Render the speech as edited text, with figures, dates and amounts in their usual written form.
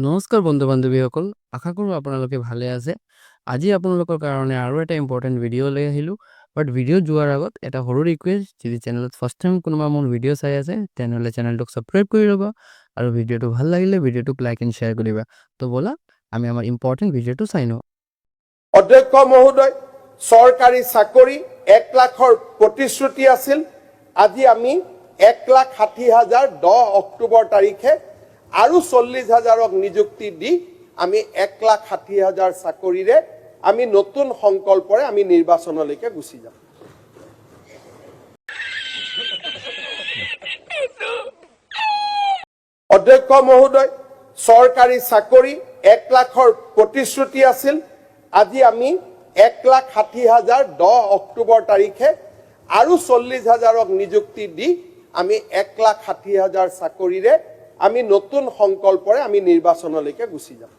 নমস্কাৰ বন্ধু-বান্ধৱীসকল, আশা কৰোঁ আপোনালোকে ভালে আছে। আজি আপোনালোকৰ কাৰণে আৰু এটা ইম্পৰ্টেণ্ট ভিডিঅ' লৈ আহিলোঁ। বাট ভিডিঅ' যোৱাৰ আগত এটা সৰু ৰিকুৱেষ্ট, যদি চেনেলত ফাৰ্ষ্ট টাইম কোনোবা মোৰ ভিডিঅ' চাই আছে, তেনেহ'লে চেনেলটোক ছাবস্ক্ৰাইব কৰি ল'ব আৰু ভিডিঅ'টো ভাল লাগিলে ভিডিঅ'টোক লাইক এণ্ড শ্বেয়াৰ কৰিবা। তো ব'লা আমি আমাৰ ইম্পৰ্টেণ্ট ভিডিঅ'টো চাই লওঁ। অধ্যক্ষ মহোদয়, চৰকাৰী চাকৰি 1 লাখৰ প্ৰতিশ্ৰুতি আছিল। আজি আমি 1,60,000 10 অক্টোবৰ তাৰিখে আৰু 40,000ক নিযুক্তি দি আমি 1,60,000 চাকৰিৰে আমি নতুন সংকল্পৰে আমি নিৰ্বাচনলৈকে গুচি যাম। অধ্যক্ষ মহোদয়, চৰকাৰী চাকৰি 1 লাখৰ প্ৰতিশ্ৰুতি আছিল। আজি আমি 1,60,000 10 অক্টোবৰ তাৰিখে আৰু 40,000ক নিযুক্তি দি আমি 1,60,000 চাকৰিৰে আমি নতুন সংকল্পৰে আমি নিৰ্বাচনলৈকে গুচি যাম।